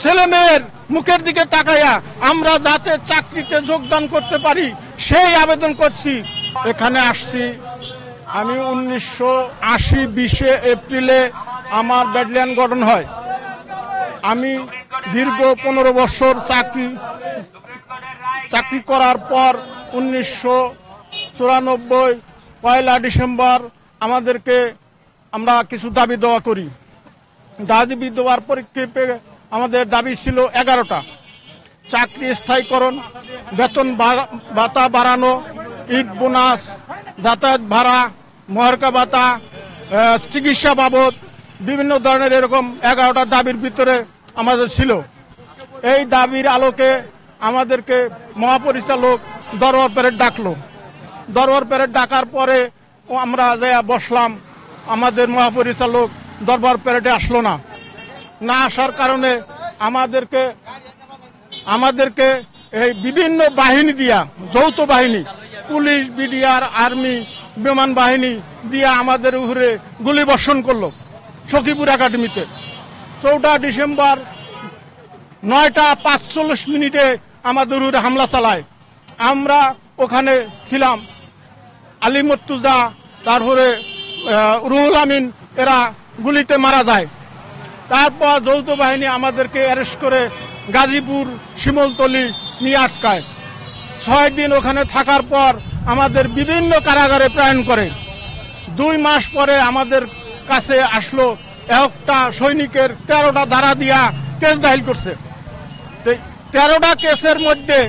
ছেলে মেয়ের মুখের দিকে তাকাইয়া আমরা যাতে চাকরিতে যোগদান করতে পারি সেই আবেদন করছি। এখানে আসছি আমি 1980 20 এপ্রিলে আমার ব্যাটালিয়ন গঠন হয়। আমি দীর্ঘ 15 বছর চাকরি করার পর 1994 পয়লা ডিসেম্বর আমরা কিছু দাবি দেওয়া করি। দাবি দেওয়ার পরিপ্রেক্ষিতে আমাদের দাবি ছিল 11টা। চাকরি স্থায়ীকরণ, বেতন ভাতা বাড়ানো, ঈদ বোনাস, যাতায়াত ভাড়া, মহার্ঘ ভাতা, চিকিৎসা বাবদ বিভিন্ন ধরনের এরকম 11টা দাবির ভিতরে আমাদের ছিল। এই দাবির আলোকে আমাদেরকে মহাপরিচালক দরবার প্যারেড ডাকলো। দরবার প্যারেড ডাকার পরে আমরা বসলাম। আমাদের মহাপরিচালক দরবার প্যারেডে আসলো না। না আসার কারণে আমাদেরকে এই বিভিন্ন বাহিনী দিয়া, যৌথ বাহিনী, পুলিশ, বিডিআর, আর্মি, বিমান বাহিনী দিয়া আমাদের উপরে গুলি বর্ষণ করলো সখীপুর একাডেমিতে। 14 ডিসেম্বর 9টা 45 মিনিটে আমাদের উপরে হামলা চালায়। আমরা ওখানে ছিলাম। আলী মর্তুজা, তারপরে রুহুল আমিন, এরা গুলিতে মারা যায়। তারপর যৌথ বাহিনী আমাদেরকে অ্যারেস্ট করে গাজীপুর শিমলতলি নিয়ে আটকায়। 6 দিন ওখানে থাকার পর আমাদের বিভিন্ন কারাগারে প্রেরণ করে। 2 মাস পরে আমাদের কাছে আসলো একটা সৈনিকের 13টা ধারা দিয়া কেস দাখিল করছে। 13টা কেসের মধ্যে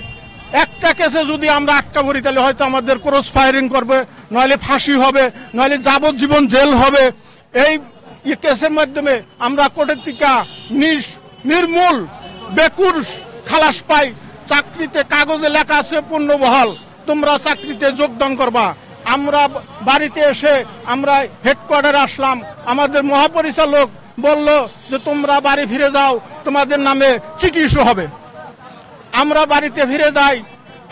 একটা কেসে যদি আমরা আটকা পড়ি তাহলে হয়তো আমাদের ক্রস ফায়ারিং করবে, নইলে ফাঁসি হবে, নইলে যাবজ্জীবন জেল হবে। এই কেসের মাধ্যমে আমরা কোর্টের থেকে নির্মূল বেকুর খালাস পাই। চাকরিতে কাগজে লেখা আছে পূর্ণবহাল, তোমরা চাকরিতে যোগদান করবা। আমরা বাড়িতে এসে আমরা হেডকোয়ার্টারে আসলাম। আমাদের মহাপরিচালক বলল যে তোমরা বাড়ি ফিরে যাও, তোমাদের নামে চিঠি ইস্যু হবে। আমরা বাড়িতে ফিরে যাই।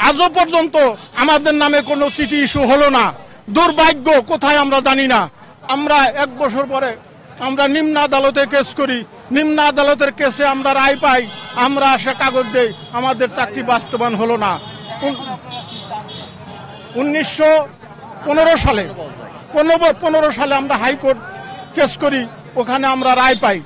আজও পর্যন্ত আমাদের নামে কোনো চিঠি ইস্যু হলো না। দুর্ভাগ্য কোথায় আমরা জানি না। আমরা 1 বছর পরে আমরা নিম্ন আদালতে কেস করি। নিম্ন আদালতের কেসে আমরা রায় পাই। আমরা সে কাগজ দেই, আমাদের চাকরি বাস্তবায়ন হলো না। 1915 সালে আমরা হাইকোর্ট কেস করি, ওখানে আমরা রায় পাই।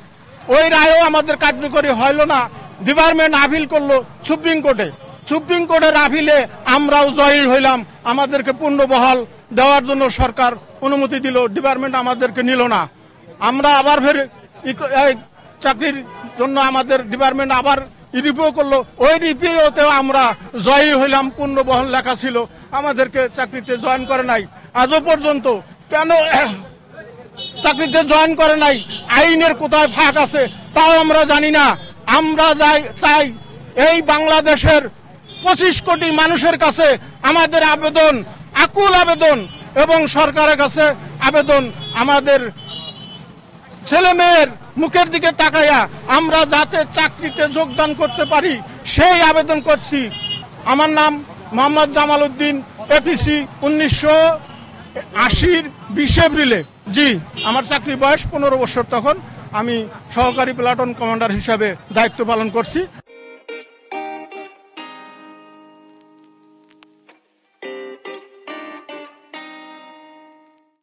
ওই রায়ও আমাদের কার্যকরী হইল না। ডিপার্টমেন্ট আপিল করলো সুপ্রিম কোর্টে। সুপ্রিম কোর্টের আপিলে আমরাও জয়ী হইলাম। আমাদেরকে পূর্ণবহাল দেওয়ার জন্য সরকার অনুমতি দিল, ডিপার্টমেন্ট আমাদেরকে নিল না। আমরা আবার ফের চাকরির জন্য আমাদের ডিপার্টমেন্ট আবার রিভিউ করলো। ওই রিভিউতেও আমরা জয়ী হইলাম, পূর্ণবহাল লেখা ছিল। আমাদেরকে চাকরিতে জয়েন করে নাই। আজও পর্যন্ত কেন চাকরিতে জয়েন করে নাই, আইনের কোথায় ফাঁক আছে তাও আমরা জানি না। আমরা চাই এই বাংলাদেশের 25 কোটি মানুষের কাছে আমাদের আবেদন, আকুল আবেদন, এবং সরকারের কাছে আবেদন, আমাদের ছেলে মেয়ের মুখের দিকে তাকাইয়া আমরা যাতে চাকরিতে যোগদান করতে পারি সেই আবেদন করছি। আমার নাম মোহাম্মদ জামাল উদ্দিন, এপিসি 1980 20 এপ্রিলে। জি, আমার চাকরির বয়স 15 বছর। তখন আমি সহকারী প্লাটুন কমান্ডার হিসাবে দায়িত্ব পালন করছি।